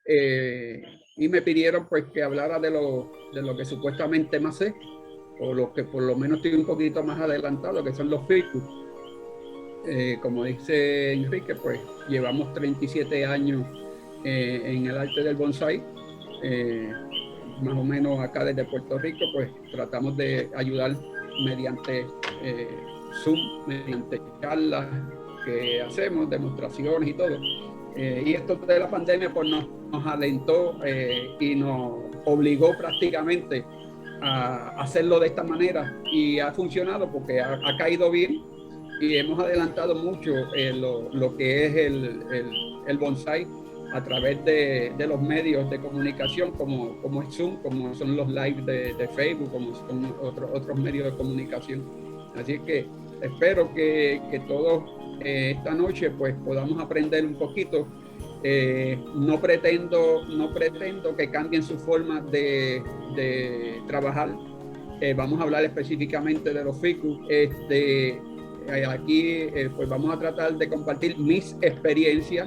y me pidieron pues que hablara de lo que supuestamente más sé, o lo que por lo menos estoy un poquito más adelantado, que son los ficus. Como dice Enrique, pues llevamos 37 años en el arte del bonsai. Eh, Más o menos acá desde Puerto Rico, pues tratamos de ayudar mediante Zoom, mediante charlas que hacemos, demostraciones y todo. Y esto de la pandemia pues nos alentó y nos obligó prácticamente a hacerlo de esta manera, y ha funcionado porque ha caído bien, y hemos adelantado mucho lo que es el bonsai a través de los medios de comunicación como es Zoom, como son los live de Facebook, como son otros medios de comunicación. Así que espero que todos esta noche pues podamos aprender un poquito. No pretendo que cambien su forma de trabajar. Vamos a hablar específicamente de los ficus. Aquí pues vamos a tratar de compartir mis experiencias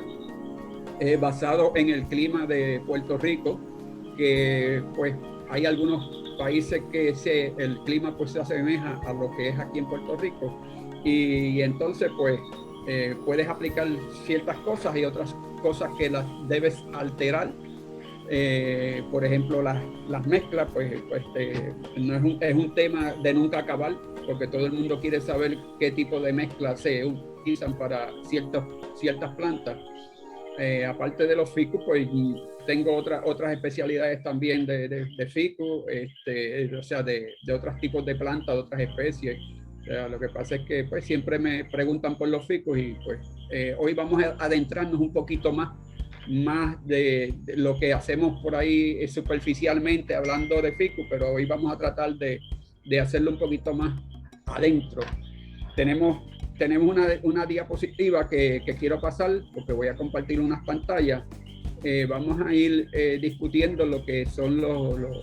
basado en el clima de Puerto Rico, que pues hay algunos países que el clima pues se asemeja a lo que es aquí en Puerto Rico, y entonces pues puedes aplicar ciertas cosas y otras cosas que las debes alterar. Por ejemplo, las mezclas, pues no es un tema de nunca acabar, porque todo el mundo quiere saber qué tipo de mezclas se utilizan para ciertas plantas. Aparte de los ficus, pues tengo otras especialidades también de ficus, o sea, de otros tipos de plantas, de otras especies. O sea, lo que pasa es que pues siempre me preguntan por los ficus, y pues hoy vamos a adentrarnos un poquito más de lo que hacemos por ahí superficialmente hablando de ficus, pero hoy vamos a tratar de hacerlo un poquito más adentro. Tenemos una diapositiva que quiero pasar, porque voy a compartir unas pantallas. Vamos a ir discutiendo lo que son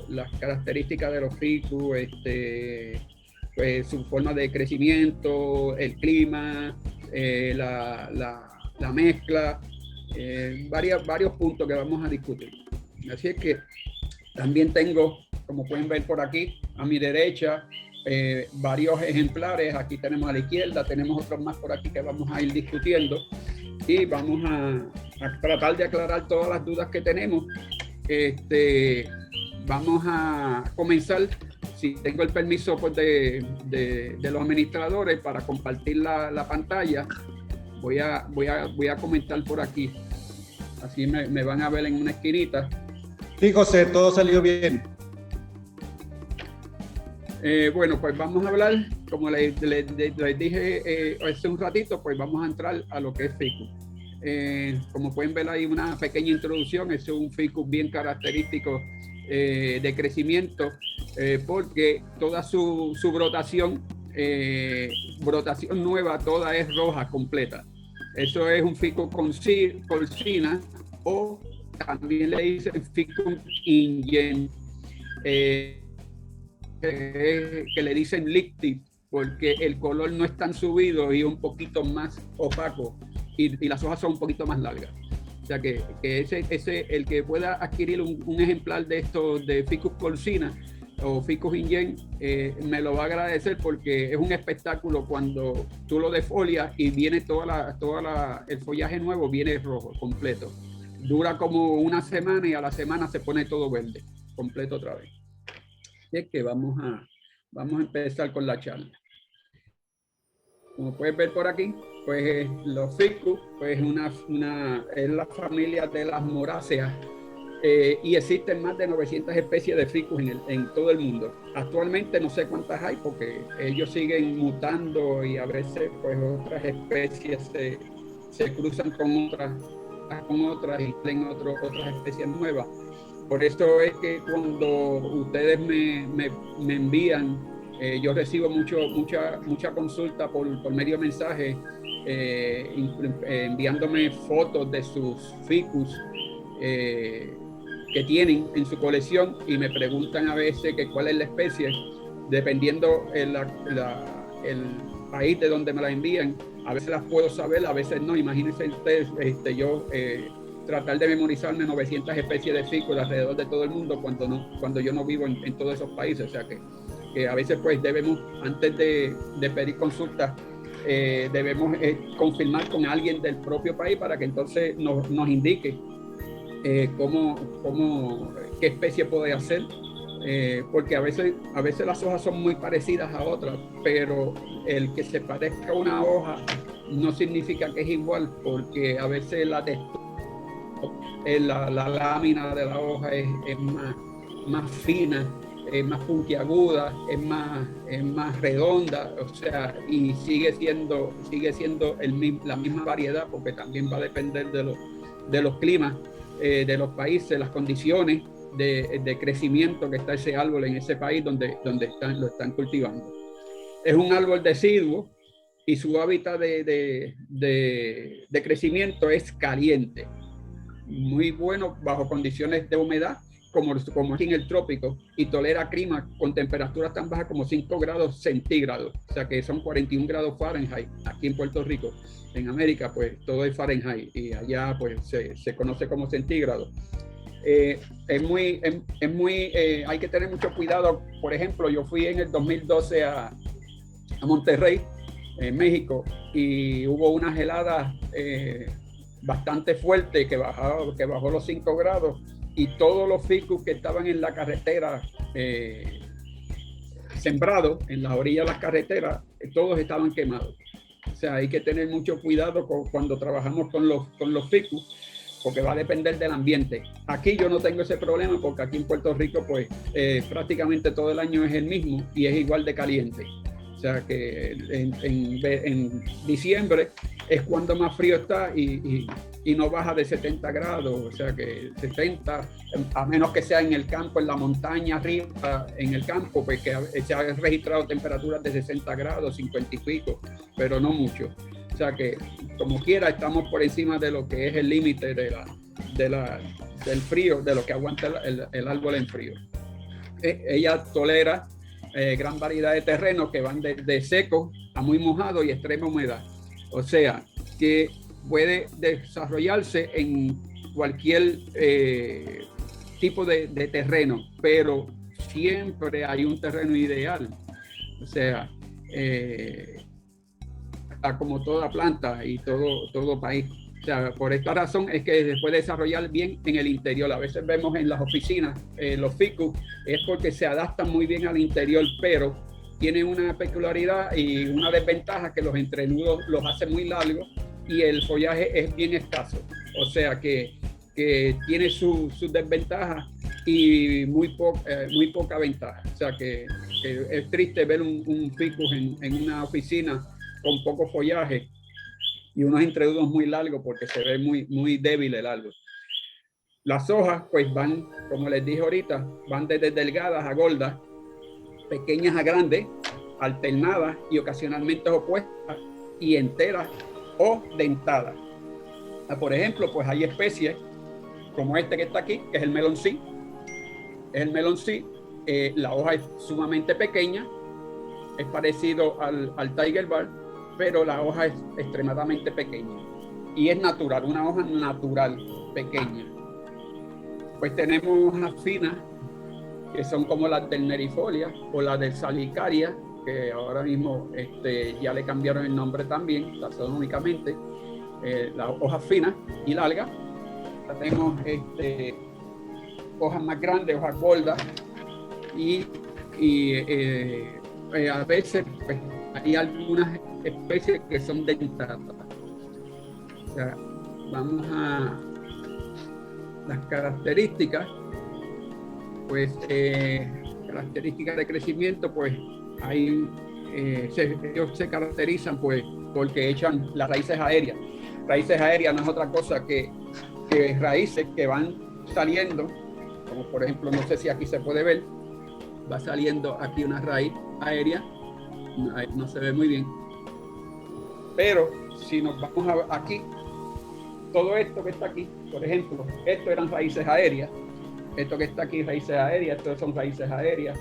las características de los ficus, pues, su forma de crecimiento, el clima, la mezcla, varios puntos que vamos a discutir. Así es que también tengo, como pueden ver por aquí, a mi derecha, varios ejemplares. Aquí tenemos a la izquierda, tenemos otros más por aquí que vamos a ir discutiendo, y vamos a tratar de aclarar todas las dudas que tenemos. Vamos a comenzar, si tengo el permiso pues, de los administradores para compartir la pantalla. Voy a comentar por aquí, así me van a ver en una esquinita. Sí, José, todo salió bien. Bueno, pues vamos a hablar, como les dije hace un ratito, pues vamos a entrar a lo que es ficus. Como pueden ver ahí una pequeña introducción. Es un ficus bien característico de crecimiento, porque toda su brotación nueva, toda es roja completa. Eso es un ficus colcina, o también le dicen ficus ingen, que le dicen lictic, porque el color no es tan subido y un poquito más opaco, y las hojas son un poquito más largas. O sea que el que pueda adquirir un ejemplar de estos de ficus colcina o ficus ingen, me lo va a agradecer, porque es un espectáculo cuando tú lo defolias y viene el follaje nuevo viene rojo completo. Dura como una semana, y a la semana se pone todo verde completo otra vez. Así es que vamos a empezar con la charla. Como puedes ver por aquí, pues los ficus pues es la familia de las moráceas, y existen más de 900 especies de ficus en todo el mundo. Actualmente no sé cuántas hay, porque ellos siguen mutando, y a veces pues otras especies se cruzan con otras y tienen otras especies nuevas. Por eso es que cuando ustedes me envían, yo recibo mucha consulta por medio de mensajes, enviándome fotos de sus ficus que tienen en su colección, y me preguntan a veces que cuál es la especie, dependiendo el país de donde me la envían. A veces las puedo saber, a veces no. Imagínense ustedes, yo tratar de memorizarme 900 especies de ficus alrededor de todo el mundo cuando yo no vivo en todos esos países. O sea que a veces pues debemos, antes de pedir consultas, debemos confirmar con alguien del propio país para que entonces nos indique qué especie puede hacer. Porque a veces las hojas son muy parecidas a otras, pero el que se parezca a una hoja no significa que es igual, porque a veces la textura, la lámina de la hoja es más fina, es más puntiaguda, es más redonda, o sea, y sigue siendo la misma variedad, porque también va a depender de los climas, de los países, las condiciones de crecimiento que está ese árbol en ese país donde lo están cultivando. Es un árbol deciduo y su hábitat de crecimiento es caliente, muy bueno bajo condiciones de humedad, como aquí en el trópico, y tolera climas con temperaturas tan bajas como 5 grados centígrados, o sea que son 41 grados Fahrenheit. Aquí en Puerto Rico, en América, pues todo es Fahrenheit, y allá pues se conoce como centígrados. Hay que tener mucho cuidado. Por ejemplo, yo fui en el 2012 a Monterrey, en México, y hubo unas heladas bastante fuertes que bajó los 5 grados, y todos los ficus que estaban en la carretera, sembrados en las orillas de las carreteras, todos estaban quemados. O sea, hay que tener mucho cuidado cuando trabajamos con los ficus, porque va a depender del ambiente. Aquí yo no tengo ese problema, porque aquí en Puerto Rico pues prácticamente todo el año es el mismo y es igual de caliente. O sea que en diciembre es cuando más frío está y no baja de 70 grados, o sea que 70, a menos que sea en el campo, en la montaña arriba, en el campo, pues que se han registrado temperaturas de 60 grados, 50 y pico, pero no mucho. O sea que, como quiera, estamos por encima de lo que es el límite del frío, de lo que aguanta el árbol en frío. Ella tolera gran variedad de terrenos que van de seco a muy mojado y extrema humedad. O sea, que puede desarrollarse en cualquier tipo de terreno, pero siempre hay un terreno ideal. O sea, como toda planta y todo país. O sea, por esta razón es que se puede desarrollar bien en el interior. A veces vemos en las oficinas los ficus, es porque se adaptan muy bien al interior, pero tienen una peculiaridad y una desventaja, que los entrenudos los hace muy largos y el follaje es bien escaso. O sea que tiene sus desventajas y muy poca ventaja. O sea que es triste ver un ficus en una oficina con poco follaje y unos entrenudos muy largos, porque se ve muy débil el árbol. Las hojas pues van, como les dije ahorita, van desde delgadas a gordas, pequeñas a grandes, alternadas y ocasionalmente opuestas, y enteras o dentadas. Por ejemplo, pues hay especies como este que está aquí, que es el meloncí. La hoja es sumamente pequeña, es parecido al tiger bark, pero la hoja es extremadamente pequeña y es natural, una hoja natural pequeña. Pues tenemos hojas finas, que son como las del nerifolia o las del salicaria, que ahora mismo ya le cambiaron el nombre también, taxonómicamente, las hojas finas y largas. Tenemos hojas más grandes, hojas gordas, y a veces pues, hay algunas especies que son dentadas. O sea, vamos a las características. Pues características de crecimiento, pues ellos se caracterizan pues porque echan las raíces aéreas. Raíces aéreas no es otra cosa que raíces que van saliendo, como por ejemplo, no sé si aquí se puede ver, va saliendo aquí una raíz aérea, no se ve muy bien, pero si nos vamos aquí, todo esto que está aquí, por ejemplo, esto eran raíces aéreas. Esto que está aquí, raíces aéreas, estos son raíces aéreas.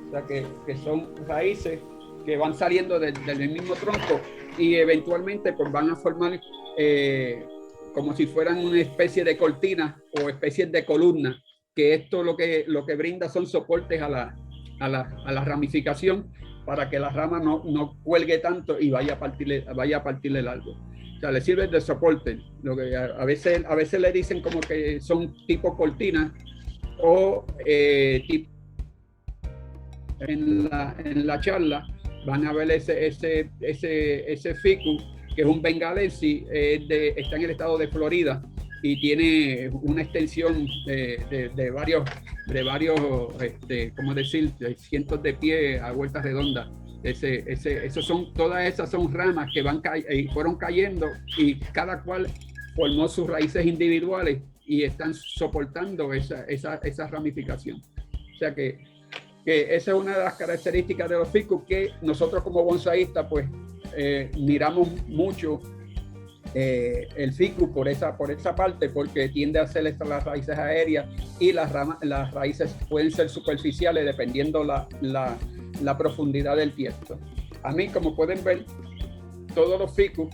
O sea que son raíces que van saliendo del mismo tronco y eventualmente pues van a formar como si fueran una especie de cortinas o especies de columnas, que esto lo que brinda son soportes a la ramificación para que la rama no cuelgue tanto y vaya a partir el árbol. O sea, le sirve de soporte. Lo que a veces le dicen como que son tipo cortinas o tipo. En la charla van a ver ese ficus, que es un bengalensis, está en el estado de Florida y tiene una extensión de varios ¿cómo decir? De cientos de pies a vueltas redondas. Todas esas son ramas que fueron cayendo y cada cual formó sus raíces individuales y están soportando esa ramificación. O sea que esa es una de las características de los ficus que nosotros como bonsaístas pues miramos mucho el ficus por esa parte, porque tiende a ser las raíces aéreas y las raíces pueden ser superficiales dependiendo la profundidad del tiesto. A mí, como pueden ver, todos los ficus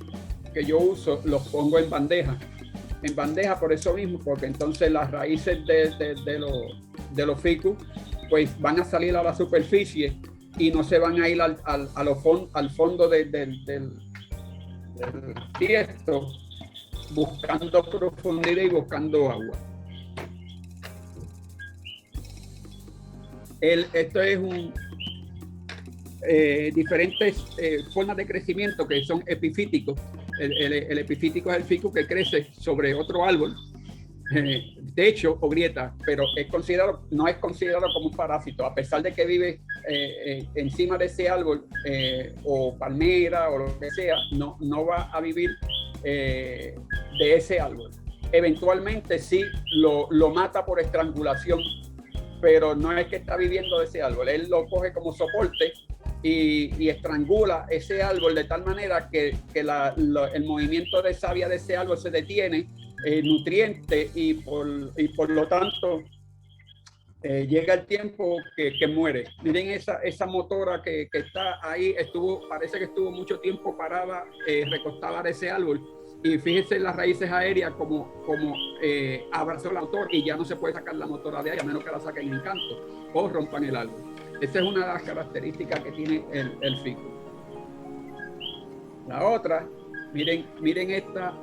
que yo uso los pongo en bandeja por eso mismo, porque entonces las raíces de los ficus pues van a salir a la superficie y no se van a ir al fondo del tiesto buscando profundidad y buscando agua. Esto es diferentes formas de crecimiento que son epifíticos. El epifítico es el ficus que crece sobre otro árbol, techo o grieta, pero no es considerado como un parásito, a pesar de que vive encima de ese árbol o palmera o lo que sea, no va a vivir de ese árbol. Eventualmente sí lo mata por estrangulación, pero no es que está viviendo de ese árbol, él lo coge como soporte y estrangula ese árbol de tal manera que el movimiento de savia de ese árbol se detiene, nutriente, y por lo tanto llega el tiempo que muere. Miren esa motora que está ahí, parece que estuvo mucho tiempo parada, recostada de ese árbol, y fíjense las raíces aéreas como abrazó la motora y ya no se puede sacar la motora de ahí a menos que la saquen en canto o rompan el árbol. Esa es una de las características que tiene el ficus. La otra, miren esta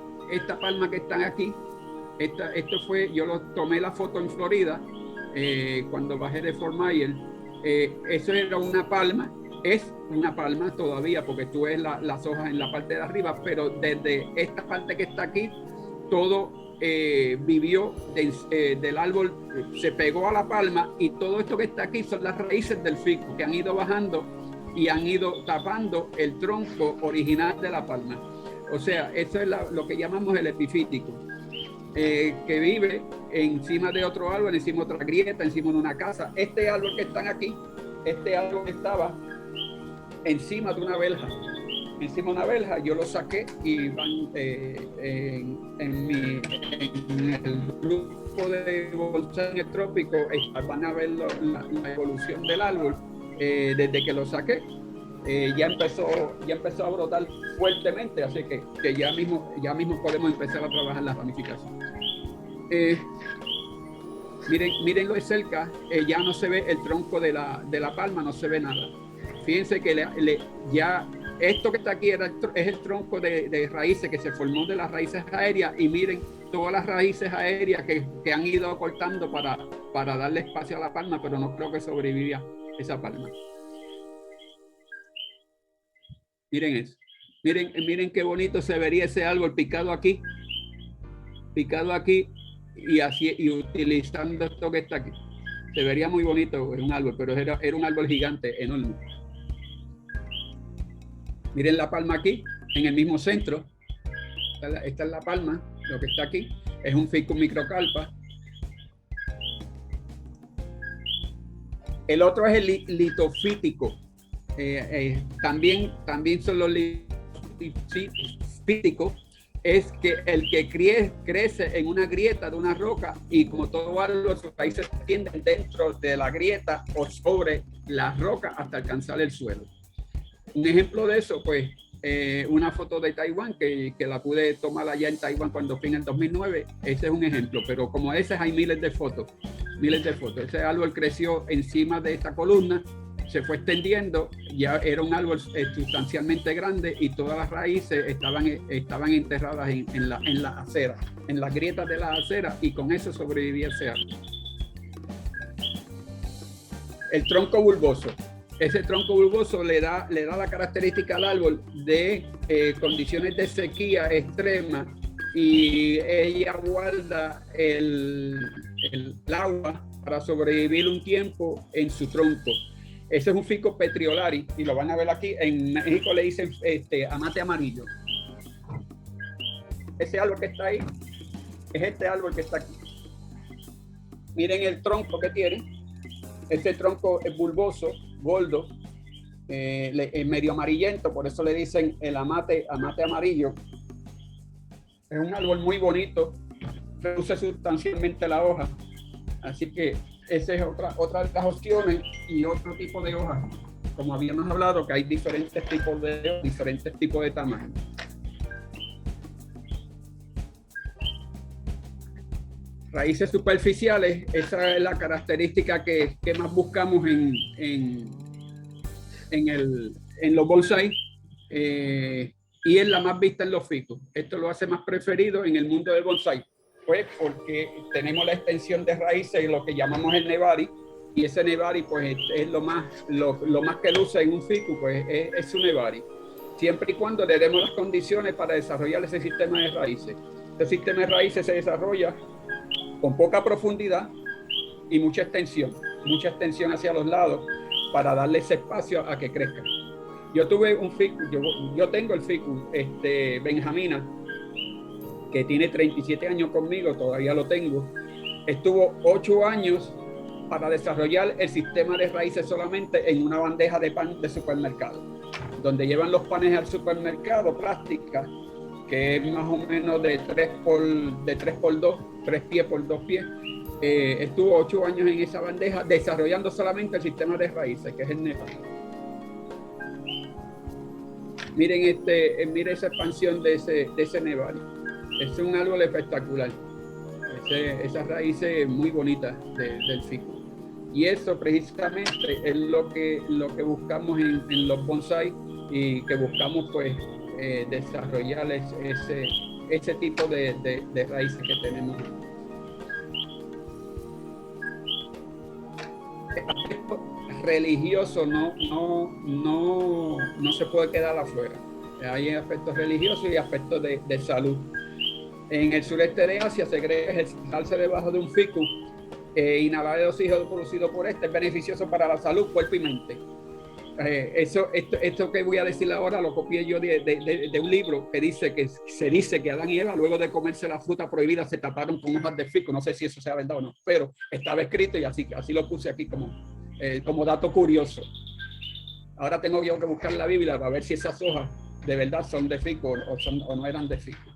palma que están aquí. Yo tomé la foto en Florida cuando bajé de Fort Myers. Eso era una palma, es una palma todavía porque tú ves las hojas en la parte de arriba, pero desde esta parte que está aquí, todo vivió del árbol, se pegó a la palma, y todo esto que está aquí son las raíces del ficus que han ido bajando y han ido tapando el tronco original de la palma. O sea, eso es lo que llamamos el epifítico, que vive encima de otro árbol, encima de otra grieta, encima de una casa. Este árbol que están aquí, este árbol estaba encima de una verja. Encima de una verja, yo lo saqué y van en el grupo de bonsái en el trópico, van a ver la evolución del árbol desde que lo saqué. Ya empezó a brotar fuertemente, así que ya mismo podemos empezar a trabajar la ramificación. Mírenlo de cerca, ya no se ve el tronco de la palma, no se ve nada. Fíjense que ya esto que está aquí es el tronco de raíces que se formó de las raíces aéreas, y miren todas las raíces aéreas que han ido cortando para darle espacio a la palma, pero no creo que sobreviviera esa palma. Miren eso. Miren qué bonito se vería ese árbol picado aquí y utilizando esto que está aquí. Se vería muy bonito un árbol, pero era un árbol gigante, enorme. Miren la palma aquí, en el mismo centro. Esta es la palma, lo que está aquí. Es un ficus microcarpa. El otro es el litofítico. También son los litofíticos. Es que el que crece en una grieta de una roca, y como todo árbol, sus raíces se extienden dentro de la grieta o sobre la roca hasta alcanzar el suelo. Un ejemplo de eso, pues, una foto de Taiwán que la pude tomar allá en Taiwán cuando fui en el 2009. Ese es un ejemplo, pero como ese hay miles de fotos, miles de fotos. Ese árbol creció encima de esta columna, se fue extendiendo, ya era un árbol sustancialmente grande y todas las raíces estaban enterradas en la acera, en las grietas de las aceras, y con eso sobrevivía ese árbol. El tronco bulboso. Ese tronco bulboso le da la característica al árbol de condiciones de sequía extrema, y ella guarda el agua para sobrevivir un tiempo en su tronco. Ese es un Ficus petriolari y lo van a ver aquí. En México le dicen amate amarillo. Ese árbol que está ahí es este árbol que está aquí. Miren el tronco que tiene. Este tronco es bulboso, gordo, medio amarillento, por eso le dicen el amate amarillo. Es un árbol muy bonito, reduce sustancialmente la hoja, así que esa es otra de las opciones. Y otro tipo de hojas, como habíamos hablado, que hay diferentes tipos de tamaños. Raíces superficiales, esa es la característica que más buscamos en los bonsai, y es la más vista en los ficus. Esto lo hace más preferido en el mundo del bonsai, pues porque tenemos la extensión de raíces, lo que llamamos el nebari, y ese nebari pues es lo más que luce en un ficus, pues es su nebari, siempre y cuando le demos las condiciones para desarrollar ese sistema de raíces. Este sistema de raíces se desarrolla con poca profundidad y mucha extensión hacia los lados para darle ese espacio a que crezca. Yo tuve un ficus, yo tengo el ficus Benjamina, que tiene 37 años conmigo, todavía lo tengo. Estuvo 8 años para desarrollar el sistema de raíces solamente en una bandeja de pan de supermercado, donde llevan los panes al supermercado, plástica, que es más o menos de 3 por 2, 3 pies por 2 pies. Estuvo 8 años en esa bandeja desarrollando solamente el sistema de raíces, que es el nebari. Miren esa expansión de ese nebari. Es un árbol espectacular. Esas raíces muy bonitas del ficus. Y eso precisamente es lo que buscamos en los bonsai, y que buscamos pues desarrollar ese tipo de raíces que tenemos. El aspecto religioso no se puede quedar afuera. Hay aspectos religiosos y aspectos de salud. En el sureste de Asia se cree que ejercitarse debajo de un ficus, inhalar el oxígeno producido por es beneficioso para la salud, cuerpo y mente. Esto que voy a decir ahora lo copié yo de un libro que se dice que Adán y Eva, luego de comerse la fruta prohibida, se taparon con hojas de ficus. No sé si eso sea verdad o no, pero estaba escrito y así lo puse aquí como dato curioso. Ahora tengo yo que buscar la Biblia para ver si esas hojas de verdad son de ficus o no eran de ficus.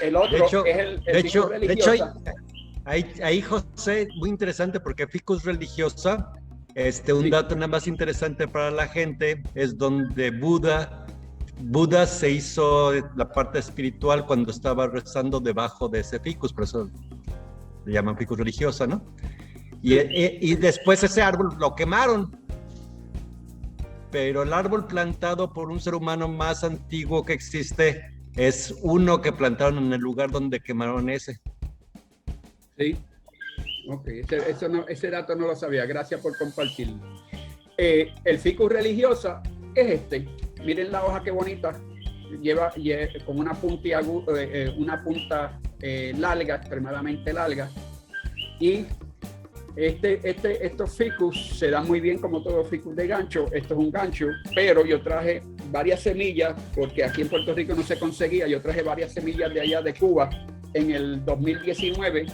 El otro es el ficus religiosa. Ahí, José, muy interesante, porque ficus religiosa, un dato nada más interesante para la gente, es donde Buda se hizo la parte espiritual cuando estaba rezando debajo de ese ficus, por eso le llaman ficus religiosa, ¿no? Y después ese árbol lo quemaron, pero el árbol plantado por un ser humano más antiguo que existe es uno que plantaron en el lugar donde quemaron ese. Sí, ok, ese dato no lo sabía, gracias por compartirlo. El ficus religiosa es miren la hoja qué bonita, lleva con una punta larga, extremadamente larga, y estos ficus se dan muy bien como todo ficus de gancho. Esto es un gancho, pero yo traje varias semillas, porque aquí en Puerto Rico no se conseguía. Yo traje varias semillas de allá de Cuba en el 2019,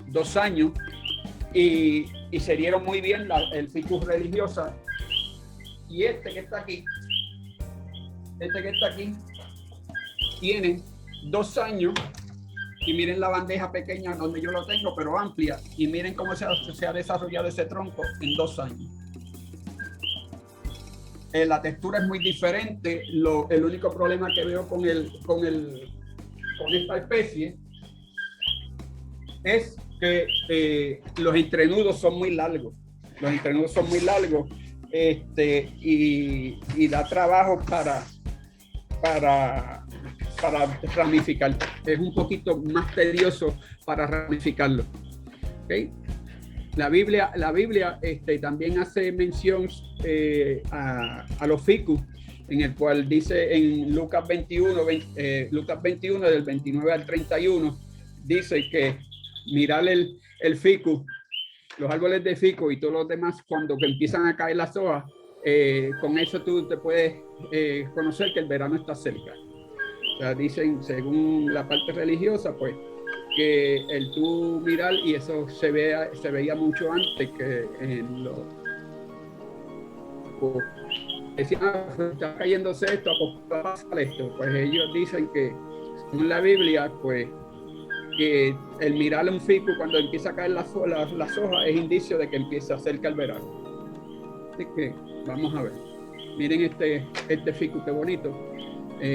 2 años, y se dieron muy bien el ficus religiosa. Y que está aquí, tiene 2 años. Y miren la bandeja pequeña donde yo lo tengo, pero amplia. Y miren cómo se ha desarrollado ese tronco en 2 años. La textura es muy diferente. El único problema que veo con esta especie es que los entrenudos son muy largos. Los entrenudos son muy largos y da trabajo para ramificar. Es un poquito más tedioso para ramificarlo. ¿Okay? La Biblia también hace mención a los ficus, en el cual dice en Lucas 21, del 29 al 31, dice que mirar el ficus, los árboles de ficus y todos los demás, cuando empiezan a caer las hojas, con eso tú te puedes conocer que el verano está cerca. O sea, dicen, según la parte religiosa, pues, que el tú mirar, y eso se veía mucho antes que en los... Decían, está cayéndose esto, ¿a pasa esto? Pues ellos dicen que, según la Biblia, pues, que el mirar un fico cuando empieza a caer las hojas es indicio de que empieza cerca el verano. Así que vamos a ver. Miren este fico, qué bonito,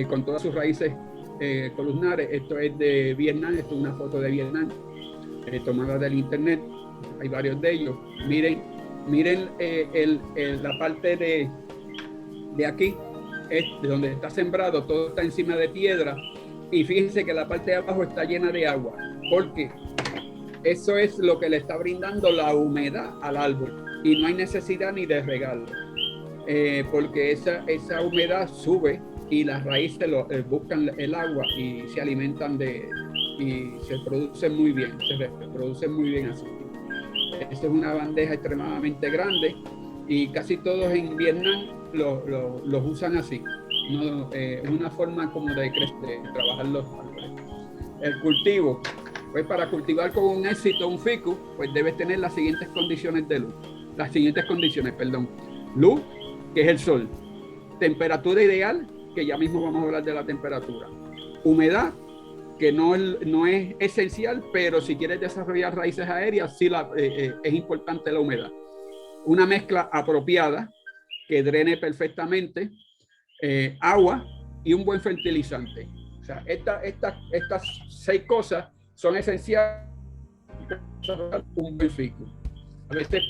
con todas sus raíces columnares. Esto es de Vietnam, esto es una foto de Vietnam, tomada del internet. Hay varios de ellos. Miren la parte de aquí, de donde está sembrado, todo está encima de piedra, y fíjense que la parte de abajo está llena de agua, porque eso es lo que le está brindando la humedad al árbol, y no hay necesidad ni de regarlo, porque esa humedad sube y las raíces buscan el agua y se alimentan y se producen muy bien, se reproducen muy bien así. Esta es una bandeja extremadamente grande y casi todos en Vietnam los usan así. ¿No? Una forma como de trabajar los árboles. El cultivo, pues para cultivar con un éxito un ficus, pues debes tener las siguientes condiciones de luz. Luz, que es el sol. Temperatura ideal, que ya mismo vamos a hablar de la temperatura. Humedad, que no es esencial, pero si quieres desarrollar raíces aéreas, sí es importante la humedad. Una mezcla apropiada, que drene perfectamente, agua y un buen fertilizante. O sea, estas 6 cosas son esenciales para un buen ficus. A veces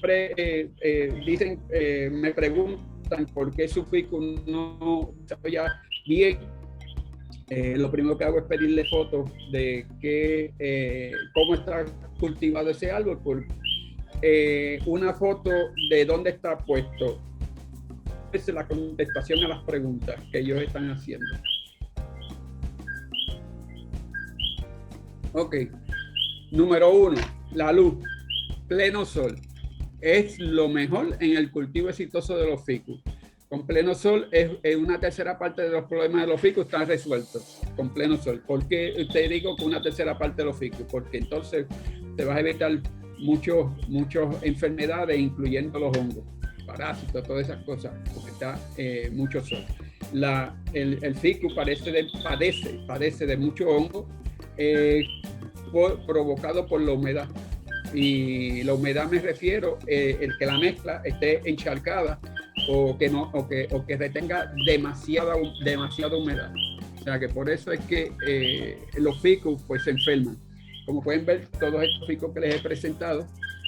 me preguntan por qué su ficus no desarrolla bien. Lo primero que hago es pedirle fotos de cómo está cultivado ese árbol, una foto de dónde está puesto. Esa es la contestación a las preguntas que ellos están haciendo. Ok. Número 1, la luz. Pleno sol. Es lo mejor en el cultivo exitoso de los ficus. Con pleno sol, es una tercera parte de los problemas de los ficus están resueltos con pleno sol. ¿Por qué te digo que una tercera parte de los ficus? Porque entonces te vas a evitar muchas enfermedades, incluyendo los hongos, parásitos, todas esas cosas, porque está mucho sol. El ficus padece de mucho hongo provocado por la humedad. Y la humedad me refiero el que la mezcla esté encharcada o que retenga demasiada humedad. O sea que por eso es que los ficus pues se enferman. Como pueden ver, todos estos ficus que les he presentado,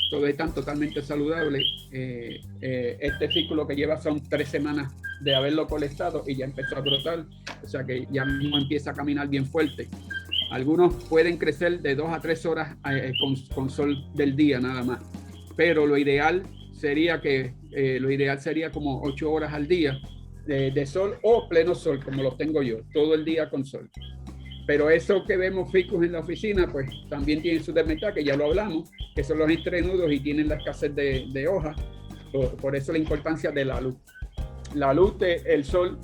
todos están totalmente saludables. Este ficus lo que lleva son 3 semanas de haberlo colectado y ya empezó a brotar. O sea que ya mismo empieza a caminar bien fuerte. Algunos pueden crecer de 2 a 3 horas con sol del día nada más. Pero lo ideal sería como 8 horas al día de sol o pleno sol, como lo tengo yo, todo el día con sol. Pero eso que vemos ficus en la oficina, pues también tienen su desventaja, que ya lo hablamos, que son los entrenudos y tienen la escasez de hojas. Por eso la importancia de la luz. La luz del sol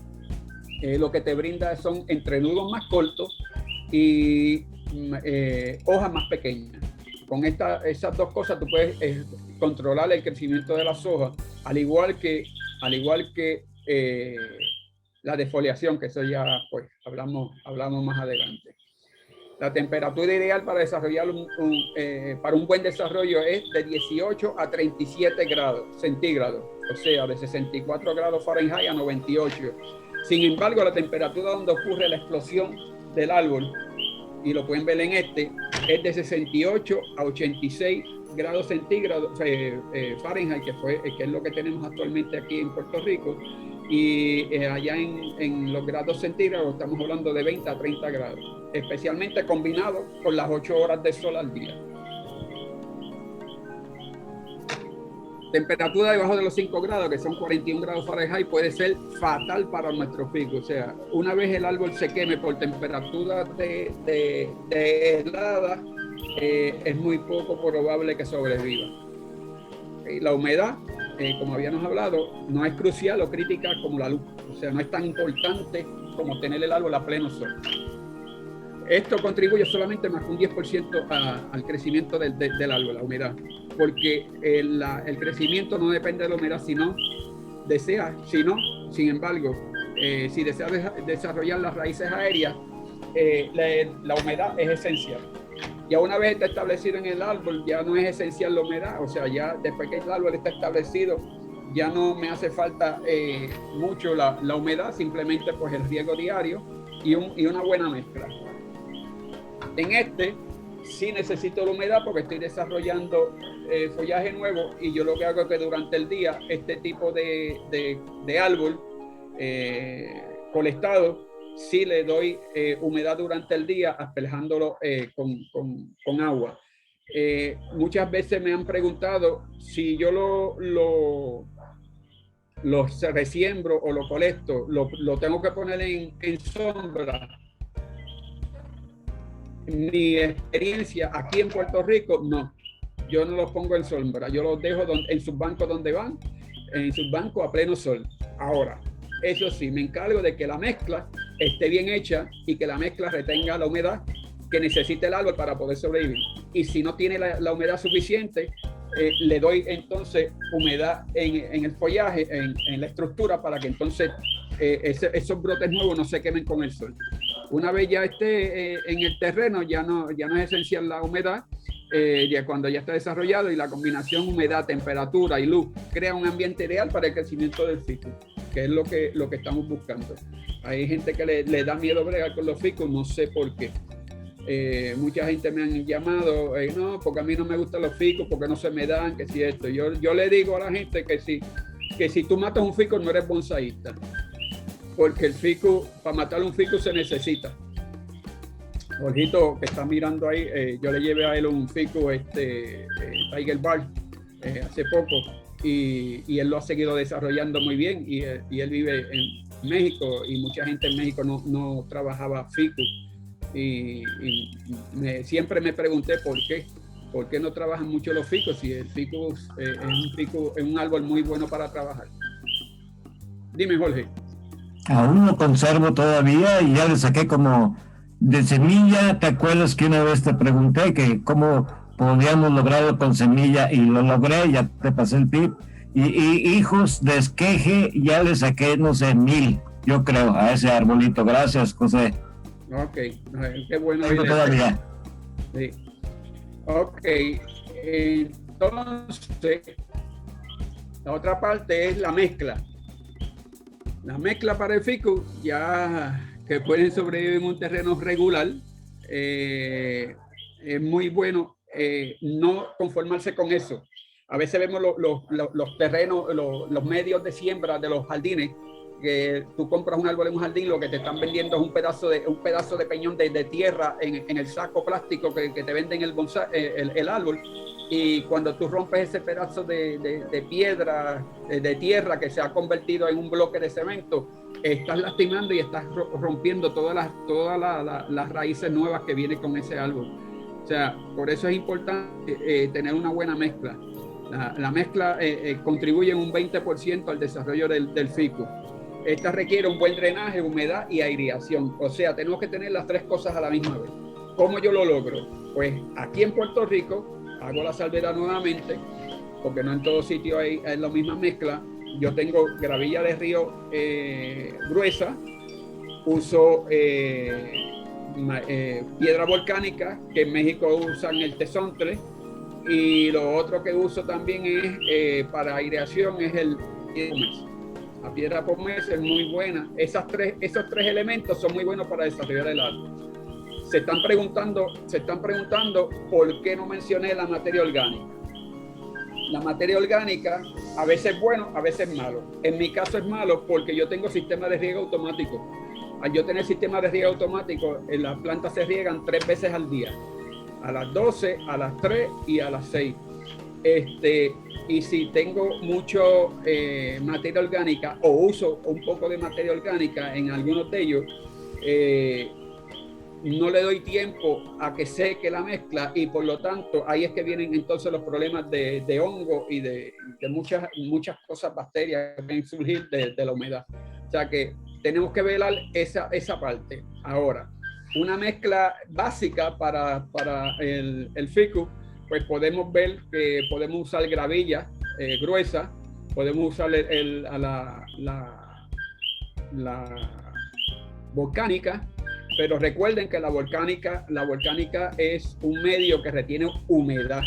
lo que te brinda son entrenudos más cortos y hojas más pequeñas. Con esas 2 cosas tú puedes controlar el crecimiento de las hojas, al igual que la defoliación, que eso ya pues hablamos más adelante. La temperatura ideal para desarrollar para un buen desarrollo es de 18 a 37 grados centígrados. o sea, de 64 grados Fahrenheit a 98. Sin embargo, la temperatura donde ocurre la explosión del árbol, y lo pueden ver en este, es de 68 a 86 grados centígrados Fahrenheit, que es lo que tenemos actualmente aquí en Puerto Rico, y allá en los grados centígrados estamos hablando de 20 a 30 grados, especialmente combinado con las 8 horas de sol al día. Temperatura debajo de los 5 grados, que son 41 grados Fahrenheit, puede ser fatal para nuestro fico. O sea, una vez el árbol se queme por temperatura de helada, es muy poco probable que sobreviva. La humedad, como habíamos hablado, no es crucial o crítica como la luz. O sea, no es tan importante como tener el árbol a pleno sol. Esto contribuye solamente más que un 10% al crecimiento del árbol, la humedad, porque el crecimiento no depende de la humedad, sin embargo, si desea desarrollar las raíces aéreas, la humedad es esencial. Ya una vez está establecido en el árbol, ya no es esencial la humedad, o sea, ya después que el árbol está establecido, ya no me hace falta mucho la humedad, simplemente pues el riego diario y una buena mezcla. En este sí necesito la humedad porque estoy desarrollando follaje nuevo, y yo lo que hago es que durante el día este tipo de árbol colestado sí le doy humedad durante el día, asperjándolo con agua. Muchas veces me han preguntado si yo lo resiembro o lo colecto, lo tengo que poner en sombra. Mi experiencia aquí en Puerto Rico, no. Yo no los pongo en sombra, yo los dejo en sus bancos donde van, en sus bancos a pleno sol. Ahora, eso sí, me encargo de que la mezcla esté bien hecha y que la mezcla retenga la humedad que necesita el árbol para poder sobrevivir. Y si no tiene la humedad suficiente, le doy entonces humedad en el follaje, en la estructura, para que entonces esos brotes nuevos no se quemen con el sol. Una vez ya esté en el terreno, ya no es esencial la humedad. Ya cuando ya está desarrollado, y la combinación humedad, temperatura y luz crea un ambiente ideal para el crecimiento del fico, que es lo que estamos buscando. Hay gente que le da miedo bregar con los ficus, no sé por qué. Mucha gente me han llamado, no, porque a mí no me gustan los ficus, porque no se me dan, que si esto. Yo le digo a la gente que si tú matas un fico no eres bonsaísta, porque el fico, para matar un fico se necesita. Jorgito, que está mirando ahí, yo le llevé a él un fico, Tiger Bark, hace poco, y él lo ha seguido desarrollando muy bien, y él vive en México, y mucha gente en México no trabajaba fico, y siempre me pregunté por qué no trabajan mucho los ficos, si el fico es un árbol muy bueno para trabajar. Dime, Jorge. Aún lo conservo todavía y ya le saqué como de semilla. ¿Te acuerdas que una vez te pregunté que cómo podíamos lograrlo con semilla? Y lo logré, ya te pasé el tip. Y hijos de esqueje ya le saqué, no sé, 1000, yo creo, a ese arbolito. Gracias, José. Ok, qué bueno. Todavía. Sí. Ok, entonces la otra parte es la mezcla. La mezcla para el fico, ya que pueden sobrevivir en un terreno regular, es muy bueno no conformarse con eso. A veces vemos los terrenos, los medios de siembra de los jardines, que tú compras un árbol en un jardín, lo que te están vendiendo es un pedazo de peñón de tierra en el saco plástico que te venden el árbol. Y cuando tú rompes ese pedazo de piedra, de tierra que se ha convertido en un bloque de cemento, estás lastimando y estás rompiendo todas las raíces nuevas que vienen con ese árbol. O sea, por eso es importante tener una buena mezcla. La mezcla contribuye en un 20% al desarrollo del fico. Esta requiere un buen drenaje, humedad y aireación. O sea, tenemos que tener las tres cosas a la misma vez. ¿Cómo yo lo logro? Pues aquí en Puerto Rico hago la salvedad nuevamente, porque no en todo sitio hay la misma mezcla. Yo tengo gravilla de río gruesa, uso piedra volcánica, que en México usan el tezontle, y lo otro que uso también es para aireación es pómez. La piedra pómez es muy buena. Esos tres elementos son muy buenos para desarrollar el árbol. Se están preguntando por qué no mencioné la materia orgánica. La materia orgánica a veces es bueno, a veces es malo. En mi caso es malo porque yo tengo sistema de riego automático. Al yo tener sistema de riego automático, las plantas se riegan 3 veces al día. A las 12, a las 3 y a las 6. Y si tengo mucho materia orgánica o uso un poco de materia orgánica en algunos de ellos, no le doy tiempo a que seque la mezcla y por lo tanto ahí es que vienen entonces los problemas de hongo y de muchas cosas, bacterias que pueden surgir de la humedad. O sea que tenemos que velar esa parte. Ahora, una mezcla básica para el ficus, pues podemos ver que podemos usar gravilla gruesa, podemos usar la volcánica, pero recuerden que la volcánica es un medio que retiene humedad.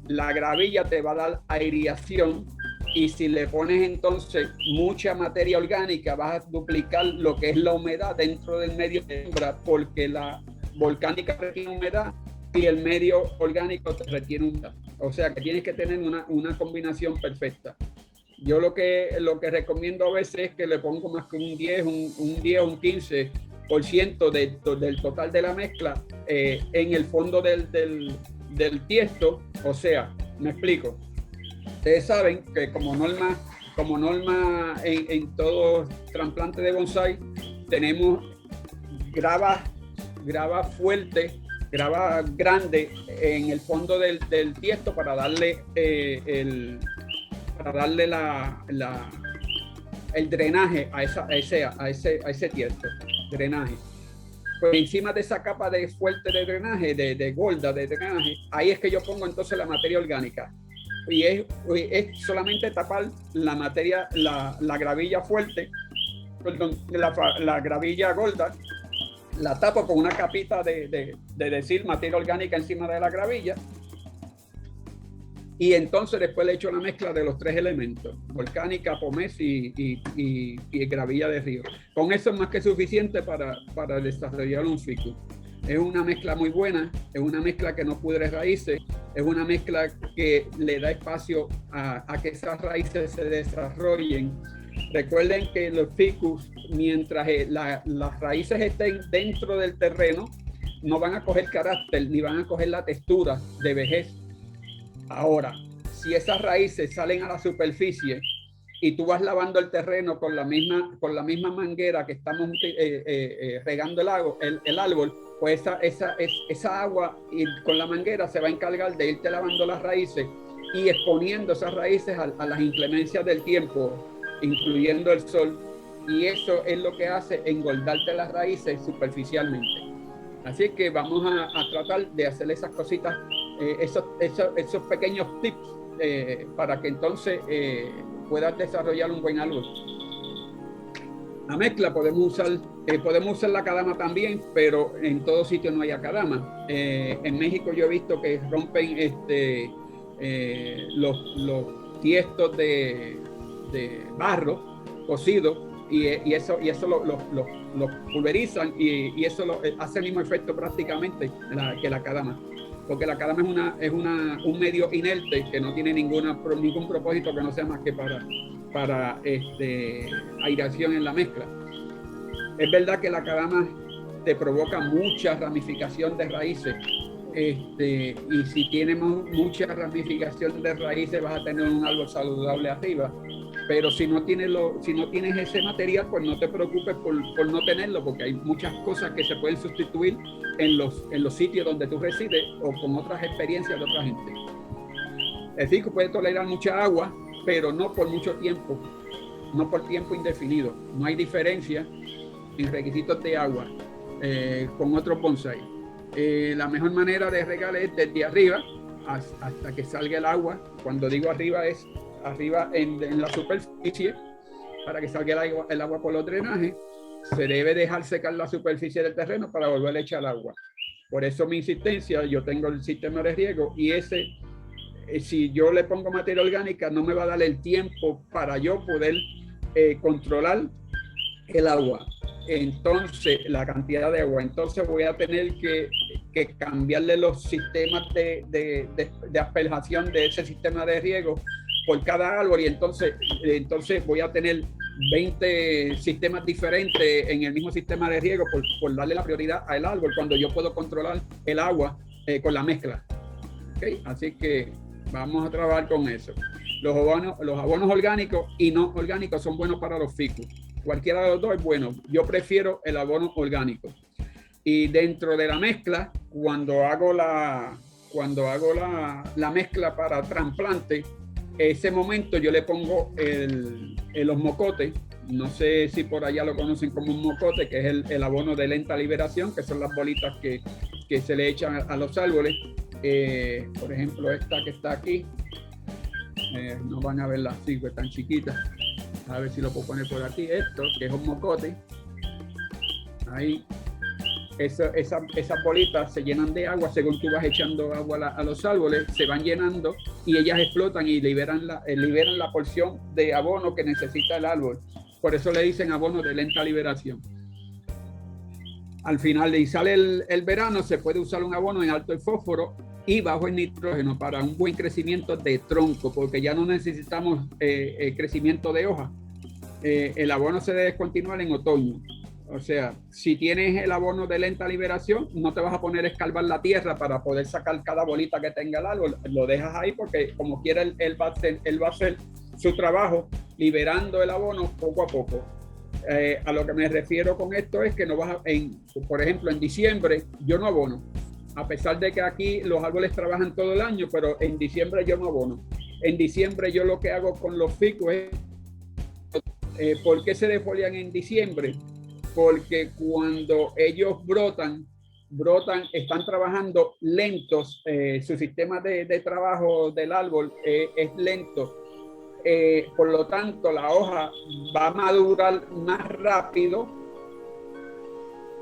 La gravilla te va a dar aireación y si le pones entonces mucha materia orgánica vas a duplicar lo que es la humedad dentro del medio de hembra, porque la volcánica retiene humedad y el medio orgánico te retiene humedad. O sea que tienes que tener una combinación perfecta. Yo lo que recomiendo a veces es que le pongo más que un 10 o un 15% del total de la mezcla en el fondo del tiesto. O sea, me explico. Ustedes saben que como norma en todo trasplante de bonsai tenemos grava fuerte, grava grande en el fondo del tiesto para darle el drenaje a ese tiesto, drenaje. Pues encima de esa capa fuerte de drenaje, de golda de drenaje, ahí es que yo pongo entonces la materia orgánica. Y es solamente tapar la materia, la gravilla fuerte, perdón, la gravilla golda, la tapo con una capita de materia orgánica encima de la gravilla. Y entonces después le echo la mezcla de los 3 elementos, volcánica, pómez y gravilla de río. Con eso es más que suficiente para desarrollar un ficus. Es una mezcla muy buena, es una mezcla que no pudre raíces, es una mezcla que le da espacio a que esas raíces se desarrollen. Recuerden que los ficus, mientras las raíces estén dentro del terreno, no van a coger carácter ni van a coger la textura de vejez. Ahora, si esas raíces salen a la superficie y tú vas lavando el terreno con la misma manguera que estamos regando el árbol, pues esa agua con la manguera se va a encargar de irte lavando las raíces y exponiendo esas raíces a las inclemencias del tiempo, incluyendo el sol, y eso es lo que hace engordarte las raíces superficialmente. Así que vamos a tratar de hacer esas cositas, esos pequeños tips para que entonces puedas desarrollar un buen árbol. La mezcla podemos usar la acadama también, pero en todo sitio no hay acadama. En México yo he visto que rompen los tiestos de barro cocido y eso lo pulverizan y eso hace el mismo efecto prácticamente que la acadama. Porque la acadama es un medio inerte que no tiene ningún propósito que no sea más que para aireación en la mezcla. Es verdad que la acadama te provoca mucha ramificación de raíces, y si tienes mucha ramificación de raíces vas a tener un árbol saludable arriba, pero si no tienes ese material, pues no te preocupes por no tenerlo, porque hay muchas cosas que se pueden sustituir en los sitios donde tú resides o con otras experiencias de otra gente. El ficus puede tolerar mucha agua, pero no por mucho tiempo, no por tiempo indefinido. No hay diferencia en requisitos de agua con otros bonsai. La mejor manera de regar es desde arriba hasta que salga el agua. Cuando digo arriba es arriba en la superficie, para que salga el agua por los drenajes. Se debe dejar secar la superficie del terreno para volver a echar agua. Por eso mi insistencia, yo tengo el sistema de riego y ese si yo le pongo materia orgánica, no me va a dar el tiempo para yo poder controlar el agua. Entonces, la cantidad de agua. Entonces voy a tener que cambiarle los sistemas de asperjación de ese sistema de riego por cada árbol, y entonces voy a tener 20 sistemas diferentes en el mismo sistema de riego por darle la prioridad al árbol, cuando yo puedo controlar el agua con la mezcla. ¿Okay? Así que vamos a trabajar con eso. Los abonos orgánicos y no orgánicos son buenos para los ficus. Cualquiera de los dos es bueno. Yo prefiero el abono orgánico. Y dentro de la mezcla, cuando hago la mezcla para trasplante, ese momento yo le pongo los mocotes. No sé si por allá lo conocen como un mocote, que es el abono de lenta liberación, que son las bolitas que se le echan a los árboles. Por ejemplo, esta que está aquí, no van a verla así, pues tan chiquita. A ver si lo puedo poner por aquí. Esto, que es un mocote. Ahí. Esas bolitas se llenan de agua según tú vas echando agua a los árboles, se van llenando y ellas explotan y liberan la porción de abono que necesita el árbol. Por eso le dicen abono de lenta liberación. Al final de sale el verano, se puede usar un abono en alto en fósforo y bajo en nitrógeno para un buen crecimiento de tronco, porque ya no necesitamos crecimiento de hoja. El abono se debe continuar en otoño. O sea, si tienes el abono de lenta liberación, no te vas a poner a escarbar la tierra para poder sacar cada bolita que tenga el árbol. Lo dejas ahí porque como quiera él va a hacer su trabajo liberando el abono poco a poco. A lo que me refiero con esto es que no vas por ejemplo, en diciembre yo no abono. A pesar de que aquí los árboles trabajan todo el año, pero en diciembre yo no abono. En diciembre yo lo que hago con los ficus es, ¿por qué se defolian en diciembre? Porque cuando ellos brotan, están trabajando lentos, su sistema de trabajo del árbol es lento. Por lo tanto, la hoja va a madurar más rápido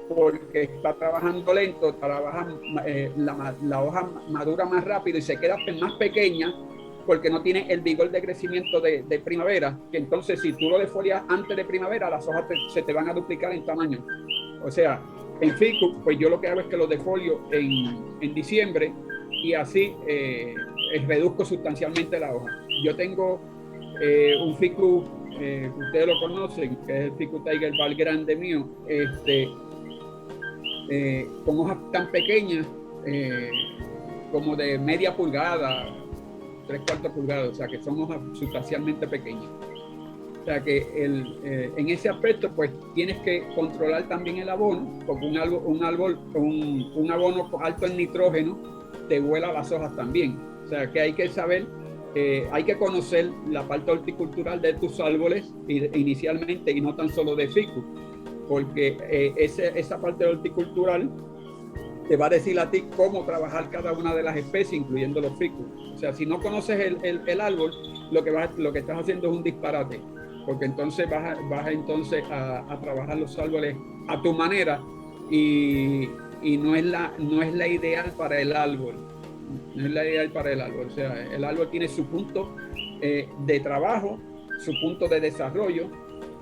porque está trabajando lento, la hoja madura más rápido y se queda más pequeña porque no tiene el vigor de crecimiento de primavera, que entonces si tú lo defolias antes de primavera, las hojas se te van a duplicar en tamaño. O sea, en ficus, pues yo lo que hago es que lo defolio en diciembre y así reduzco sustancialmente la hoja. Yo tengo un ficus, ustedes lo conocen, que es el Ficus Tiger Ball grande mío, con hojas tan pequeñas, como de media pulgada, 3/4 pulgadas, o sea que son hojas sustancialmente pequeñas. O sea que en ese aspecto pues tienes que controlar también el abono, porque un abono alto en nitrógeno te vuela las hojas también. O sea que hay que saber, hay que conocer la parte horticultural de tus árboles inicialmente y no tan solo de ficus, porque esa parte horticultural te va a decir a ti cómo trabajar cada una de las especies, incluyendo los ficus. O sea, si no conoces el árbol, lo que estás haciendo es un disparate, porque entonces vas entonces a trabajar los árboles a tu manera y no es la ideal para el árbol. No es la ideal para el árbol. O sea, el árbol tiene su punto de trabajo, su punto de desarrollo.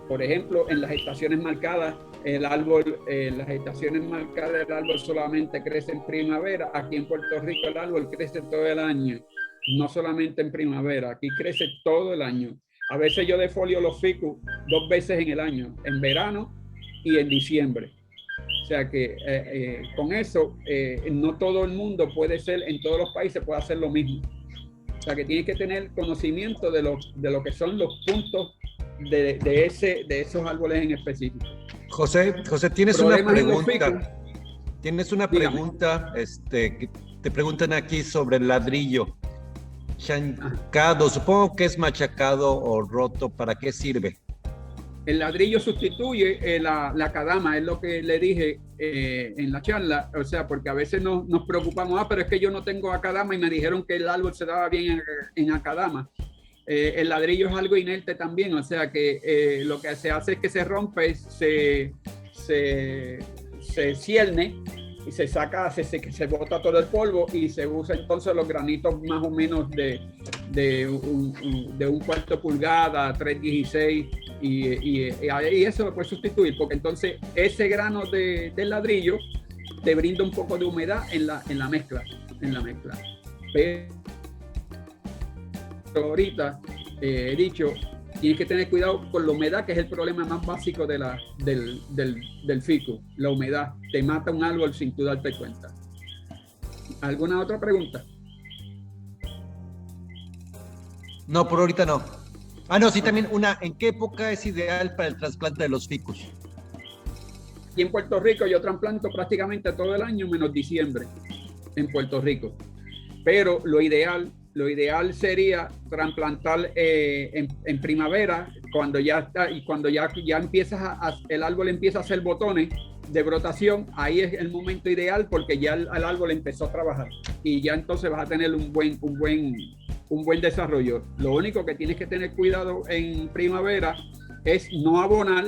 Por ejemplo, en las estaciones marcadas, las estaciones marcadas del árbol solamente crece en primavera. Aquí en Puerto Rico el árbol crece todo el año, no solamente en primavera, aquí crece todo el año. A veces yo defolio los ficus 2 veces en el año, en verano y en diciembre. O sea que con eso no todo el mundo puede ser, en todos los países puede hacer lo mismo. O sea que tienes que tener conocimiento de lo que son los puntos de esos árboles en específico. José, tienes una pregunta. Tienes una Dígame. pregunta, que te preguntan aquí sobre el ladrillo. Chancado, supongo que es machacado o roto, ¿para qué sirve? El ladrillo sustituye la cadama, es lo que le dije en la charla. O sea, porque a veces nos preocupamos, pero es que yo no tengo acadama y me dijeron que el árbol se daba bien en acadama. El ladrillo es algo inerte también, o sea que lo que se hace es que se rompe, se cierne y se saca, se bota todo el polvo y se usa entonces los granitos más o menos de un cuarto pulgada, 3/16 y eso lo puedes sustituir porque entonces ese grano del ladrillo te brinda un poco de humedad en la mezcla. Pero ahorita he dicho, tienes que tener cuidado con la humedad, que es el problema más básico del ficus. La humedad te mata un árbol sin tú darte cuenta. ¿Alguna otra pregunta? No, por ahorita no. Ah, no, sí, también una. ¿En qué época es ideal para el trasplante de los ficus? Aquí en Puerto Rico yo trasplanto prácticamente todo el año menos diciembre en Puerto Rico. Pero lo ideal sería trasplantar en primavera, cuando ya está y cuando ya empiezas el árbol empieza a hacer botones de brotación. Ahí es el momento ideal porque ya el árbol empezó a trabajar y ya entonces vas a tener un buen desarrollo. Lo único que tienes que tener cuidado en primavera es no abonar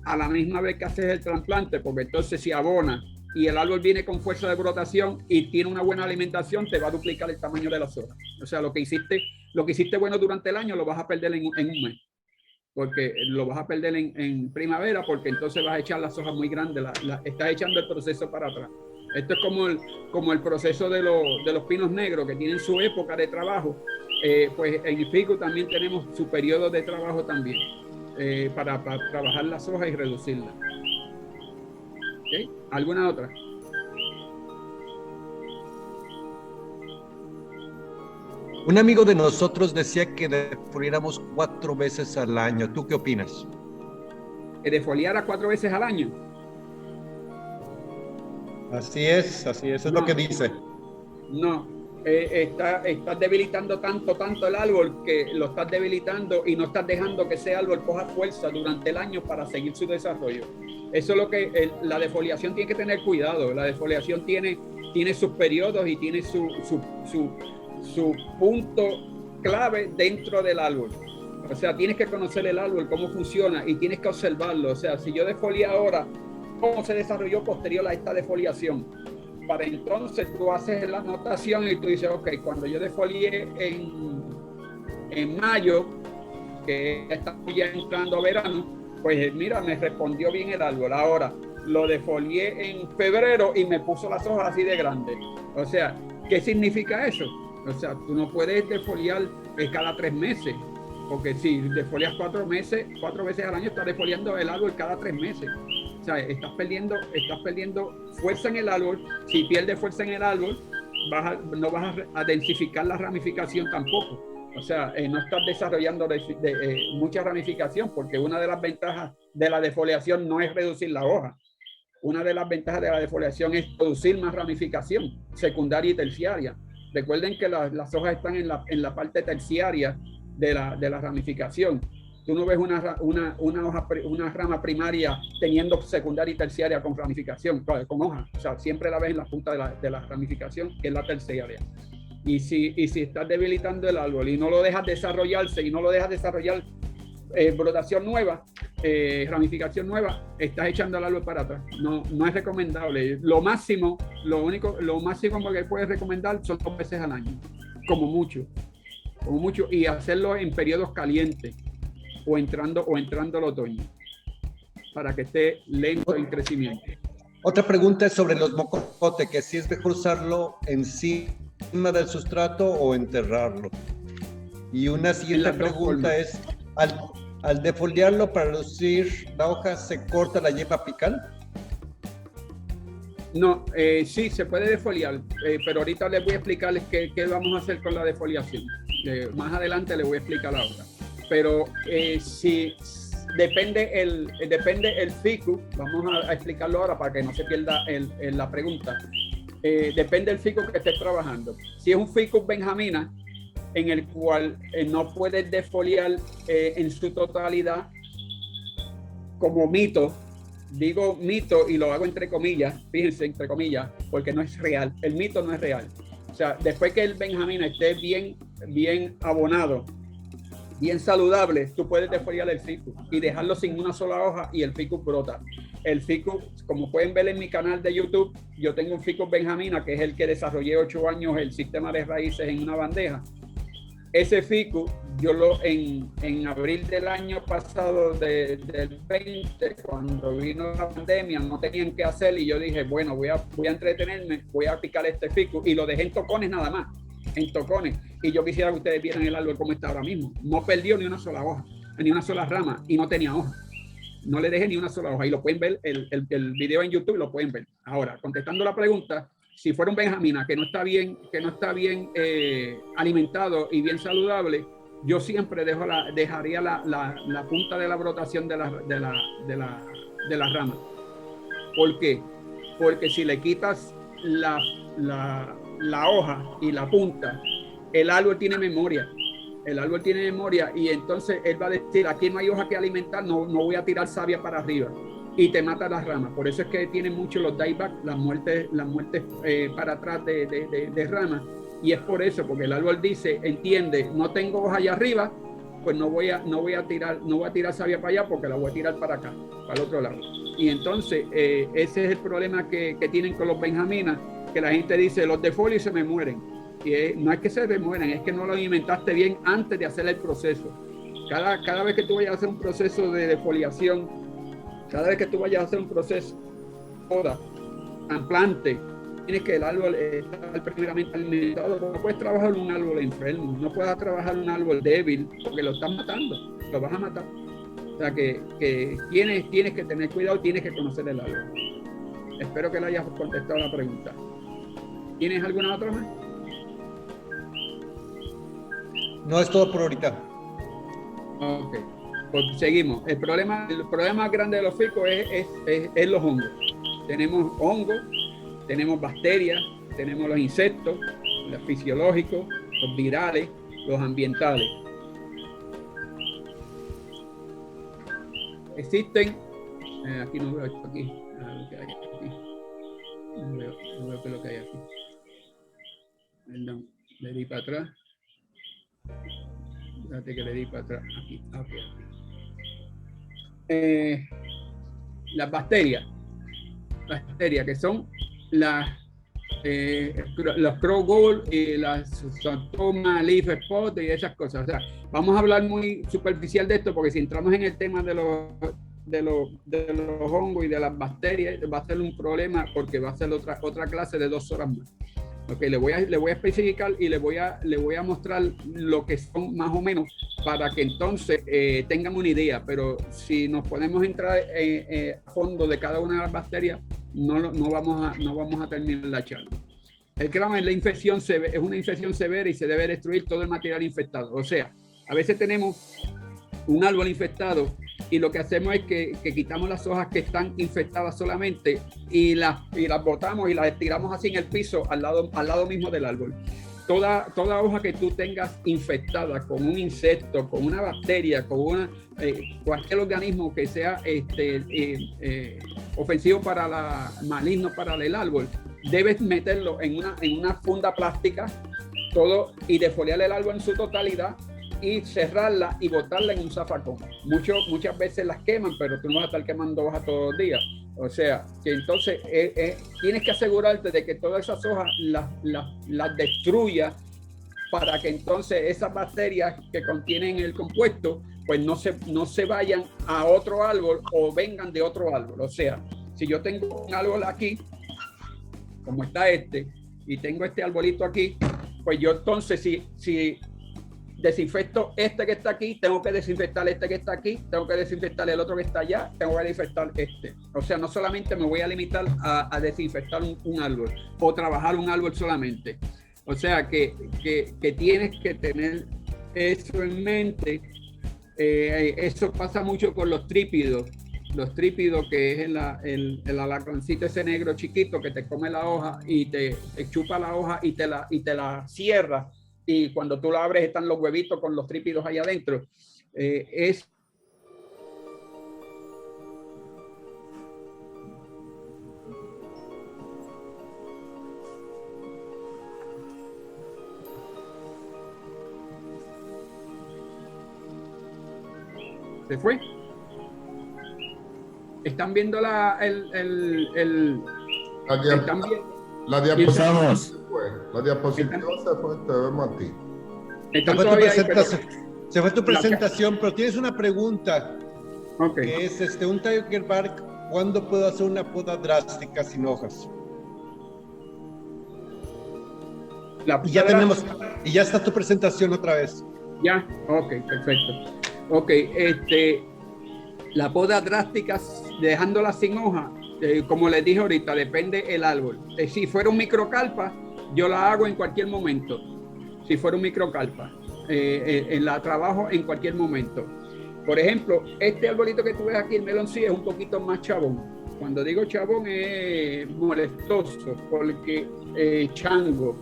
a la misma vez que haces el trasplante, porque entonces si abonas y el árbol viene con fuerza de brotación y tiene una buena alimentación, te va a duplicar el tamaño de las hojas. O sea, lo que hiciste bueno durante el año lo vas a perder en un mes, porque lo vas a perder en primavera, porque entonces vas a echar las hojas muy grandes, estás echando el proceso para atrás. Esto es como el proceso de los pinos negros, que tienen su época de trabajo. Pues en el ficus también tenemos su periodo de trabajo también, para trabajar las hojas y reducirlas. ¿Okay? ¿Alguna otra? Un amigo de nosotros decía que defoliáramos 4 veces al año. ¿Tú qué opinas? ¿Que defoliara 4 veces al año? Así es, es lo que dice. No, estás debilitando tanto el árbol que lo estás debilitando y no estás dejando que ese árbol coja fuerza durante el año para seguir su desarrollo. Eso es lo que la defoliación tiene que tener cuidado. La defoliación tiene sus periodos y tiene su punto clave dentro del árbol. O sea, tienes que conocer el árbol, cómo funciona y tienes que observarlo. O sea, si yo defolié ahora, cómo se desarrolló posterior a esta defoliación. Para entonces tú haces la anotación y tú dices, ok, cuando yo defolié en mayo, que está ya entrando a verano, pues mira, me respondió bien el árbol. Ahora lo defolié en febrero y me puso las hojas así de grandes. O sea, ¿qué significa eso? O sea, tú no puedes defoliar cada 3 meses, porque si defolias 4 veces al año, estás defoliando el árbol cada 3 meses. O sea, estás perdiendo fuerza en el árbol. Si pierdes fuerza en el árbol, no vas a densificar la ramificación tampoco. O sea, no estás desarrollando mucha ramificación, porque una de las ventajas de la defoliación no es reducir la hoja. Una de las ventajas de la defoliación es producir más ramificación secundaria y terciaria. Recuerden que las hojas están en la parte terciaria de la ramificación. Tú no ves una rama primaria teniendo secundaria y terciaria con ramificación, con hoja. O sea, siempre la ves en la punta de la ramificación, que es la terciaria. Y si estás debilitando el árbol y no lo dejas desarrollarse y no lo dejas desarrollar brotación nueva, ramificación nueva, estás echando el árbol para atrás. No es recomendable. Lo máximo que puedes recomendar son 2 veces al año, como mucho, y hacerlo en periodos calientes o entrando el otoño, para que esté lento en crecimiento. Otra pregunta es sobre los mocote, que si es mejor usarlo encima del sustrato o enterrarlo. Y una siguiente pregunta es, al defoliarlo para reducir la hoja, ¿se corta la yema apical? No, sí, se puede defoliar, pero ahorita les voy a explicarles qué vamos a hacer con la defoliación. Más adelante les voy a explicar ahora. Pero si depende el ficus, vamos a explicarlo ahora para que no se pierda la pregunta. Depende del ficus que estés trabajando. Si es un ficus benjamina, en el cual no puedes defoliar en su totalidad, como mito, digo mito y lo hago entre comillas, fíjense, entre comillas, porque no es real, el mito no es real. O sea, después que el benjamina esté bien abonado, bien saludable, tú puedes defoliar el ficus y dejarlo sin una sola hoja y el ficus brota. el ficus, como pueden ver en mi canal de YouTube, yo tengo un ficus benjamina, que es el que desarrollé 8 años el sistema de raíces en una bandeja. Ese ficus, yo en abril del año pasado, del 20, cuando vino la pandemia, no tenían qué hacer y yo dije, bueno, voy a entretenerme, voy a picar este ficus y lo dejé en tocones nada más, en tocones. Y yo quisiera que ustedes vieran el árbol como está ahora mismo. No perdió ni una sola hoja, ni una sola rama y no tenía hoja. No le dejé ni una sola hoja y lo pueden ver, el video en YouTube lo pueden ver. Ahora, contestando la pregunta, si fuera un benjamina que no está bien alimentado y bien saludable, yo siempre dejaría la punta de la brotación de la rama. ¿Por qué? Porque si le quitas la hoja y la punta, el árbol tiene memoria. El árbol tiene memoria y entonces él va a decir, aquí no hay hoja que alimentar, no voy a tirar savia para arriba. Y te mata las ramas. Por eso es que tienen mucho los dieback, las muertes para atrás de ramas. Y es por eso, porque el árbol dice, entiende, no tengo hoja allá arriba, pues no voy a tirar savia para allá porque la voy a tirar para acá, para el otro lado. Y entonces ese es el problema que tienen con los benjaminas, que la gente dice, los de folio se me mueren. Y no es que se me mueran, es que no lo alimentaste bien antes de hacer el proceso. Cada vez que tú vayas a hacer un proceso de defoliación, cada vez que tú vayas a hacer un proceso de poda, trasplante, tienes que el árbol estar primeramente alimentado. No puedes trabajar un árbol enfermo, no puedes trabajar un árbol débil, porque lo estás matando, lo vas a matar. O sea que tienes que tener cuidado, tienes que conocer el árbol. Espero que le hayas contestado la pregunta. ¿Tienes alguna otra más? No, es todo por ahorita. Ok. Pues seguimos. El problema más grande de los ficus es los hongos. Tenemos hongos, tenemos bacterias, tenemos los insectos, los fisiológicos, los virales, los ambientales. Existen, aquí no veo esto aquí, lo que hay aquí. No veo qué es lo que hay aquí. Perdón, le di para atrás. Fíjate que le di para atrás. Aquí, okay. Las bacterias que son los Crow Gold y las Xanthoma Leaf Spot y esas cosas. O sea, vamos a hablar muy superficial de esto porque si entramos en el tema de los hongos y de las bacterias va a ser un problema porque va a ser otra clase de 2 horas más. Okay, le voy a especificar y le voy a mostrar lo que son más o menos para que entonces tengan una idea, pero si nos podemos entrar a fondo de cada una de las bacterias, no vamos a terminar la charla. El Crohn es una infección severa y se debe destruir todo el material infectado. O sea, a veces tenemos un árbol infectado y lo que hacemos es que quitamos las hojas que están infectadas solamente y las botamos y las tiramos así en el piso al lado mismo del árbol. Toda hoja que tú tengas infectada con un insecto, con una bacteria, con cualquier organismo que sea ofensivo maligno para el árbol, debes meterlo en una funda plástica todo y defoliar el árbol en su totalidad y cerrarla y botarla en un zafacón. Muchas veces las queman, pero tú no vas a estar quemando hojas todos los días. O sea, que entonces tienes que asegurarte de que todas esas hojas las destruya para que entonces esas bacterias que contienen el compuesto pues no se vayan a otro árbol o vengan de otro árbol. O sea, si yo tengo un árbol aquí, como está y tengo este arbolito aquí, pues yo entonces si desinfecto que está aquí, tengo que desinfectar que está aquí, tengo que desinfectar el otro que está allá, tengo que desinfectar O sea, no solamente me voy a limitar a desinfectar un árbol o trabajar un árbol solamente. O sea, que tienes que tener eso en mente. Eso pasa mucho con los trípidos. Los trípidos, que es el alacrancito ese negro chiquito que te come la hoja y te chupa la hoja y te la cierra. Y cuando tú la abres están los huevitos con los trípidos ahí adentro. ¿Se fue? ¿Están viendo están viendo? La diapositiva Estamos. se fue, te vemos a ti. ¿Están todavía ahí? Se fue tu presentación, pero tienes una pregunta. Okay. Que es un Tiger Bark, ¿cuándo puedo hacer una poda drástica sin hojas? Y ya está tu presentación otra vez. Ya, ok, perfecto. Ok, la poda drástica, dejándola sin hoja, como les dije ahorita, depende el árbol. Si fuera un microcarpa, yo la hago en cualquier momento. Si fuera un microcarpa, la trabajo en cualquier momento. Por ejemplo, este arbolito que tú ves aquí, el meloncillo, es un poquito más chabón. Cuando digo chabón es molestoso, porque chango.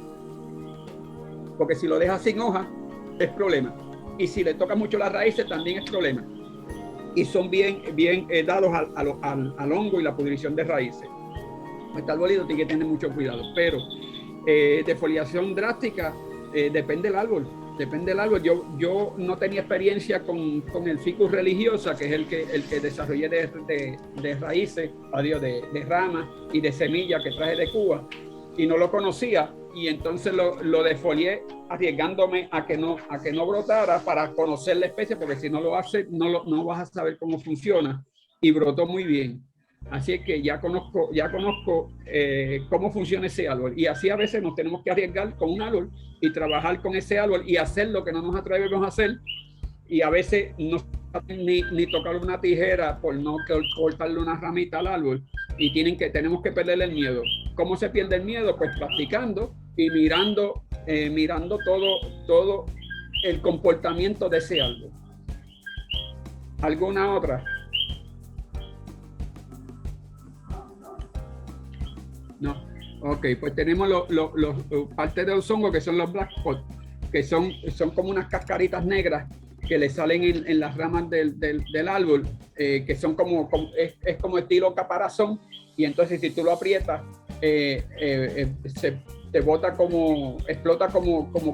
Porque si lo dejas sin hoja, es problema. Y si le toca mucho las raíces, también es problema. Y son bien dados al hongo y la pudrición de raíces. Este arbolito tiene que tener mucho cuidado. Pero defoliación drástica, depende del árbol. Depende del árbol. Yo no tenía experiencia con el ficus religiosa, que es el que desarrollé de raíces, de ramas y de semillas que traje de Cuba, y no lo conocía, y entonces lo defolié arriesgándome a que no brotara para conocer la especie, porque si no lo haces, no vas a saber cómo funciona, y brotó muy bien. Así es que ya conozco cómo funciona ese árbol, y así a veces nos tenemos que arriesgar con un árbol y trabajar con ese árbol y hacer lo que no nos atrevemos a hacer, y a veces no ni tocar una tijera por no cortarle una ramita al árbol, y tenemos que perderle el miedo. ¿Cómo se pierde el miedo? Pues practicando y mirando todo el comportamiento de ese árbol. ¿Alguna otra? No. Ok, pues tenemos los partes de los hongos, que son los black spot, que son como unas cascaritas negras que le salen en las ramas del árbol, que son es como estilo caparazón, y entonces si tú lo aprietas, explota como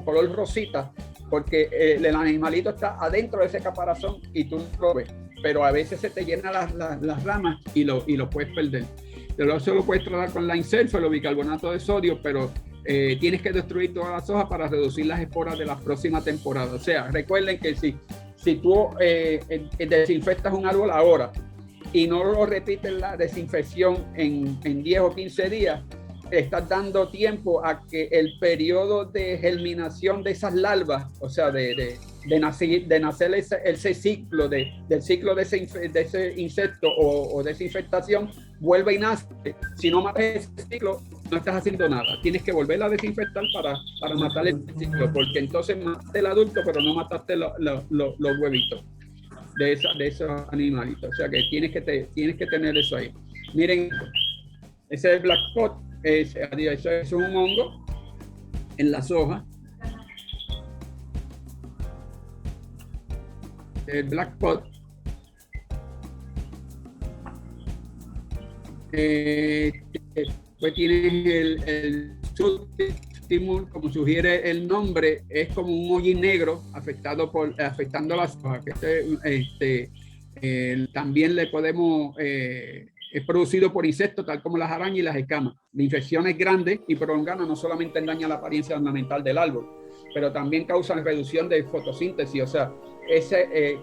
color rosita, porque el animalito está adentro de ese caparazón y tú lo ves, pero a veces se te llenan las ramas y lo puedes perder. Eso lo puedes tratar con la insulfo, el bicarbonato de sodio, pero tienes que destruir todas las hojas para reducir las esporas de la próxima temporada. O sea, recuerden que si tú desinfectas un árbol ahora y no lo repites la desinfección en 10 o 15 días, estás dando tiempo a que el periodo de germinación de esas larvas, o sea, de nacer ese ciclo del ciclo de ese insecto o de esa infectación, vuelve y nace. Si no matas ese ciclo, no estás haciendo nada. Tienes que volver a desinfectar para matar el ciclo, porque entonces mataste el adulto, pero no mataste los huevitos de esos animalitos. O sea que tienes que tener eso ahí. Miren, ese es el black spot, eso es un hongo en las hojas. El black spot pues tiene el subestímulo, como sugiere el nombre, es como un hollín negro afectando las hojas. También le podemos es producido por insectos tal como las arañas y las escamas. La infección es grande y prolongada, no solamente daña la apariencia ornamental del árbol, pero también causan reducción de fotosíntesis. O sea,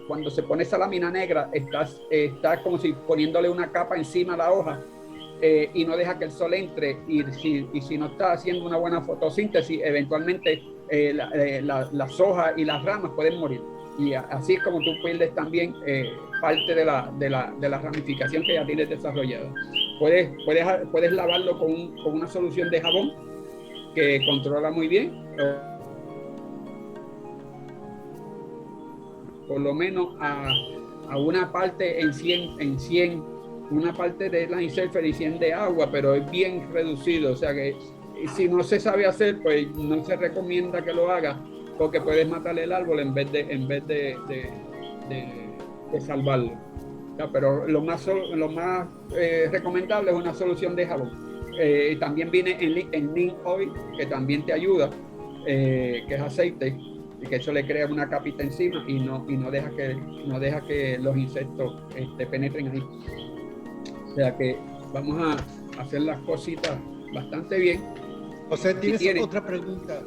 cuando se pone esa lámina negra, está como si poniéndole una capa encima a la hoja, y no deja que el sol entre, y si no está haciendo una buena fotosíntesis, eventualmente las hojas y las ramas pueden morir. Y así es como tú pierdes también parte de la ramificación que ya tienes desarrollada. Puedes lavarlo con una solución de jabón que controla muy bien, por lo menos a una parte en 100, una parte de la insulfur y 100 de agua, pero es bien reducido. O sea que si no se sabe hacer, pues no se recomienda que lo haga, porque puedes matar el árbol en vez de salvarlo. O sea, pero lo más recomendable es una solución de jabón. También viene en neem oil, que también te ayuda, que es aceite, y que eso le crea una capita encima y no deja que los insectos penetren ahí. O sea que vamos a hacer las cositas bastante bien. José, ¿tienes tiene. otra pregunta?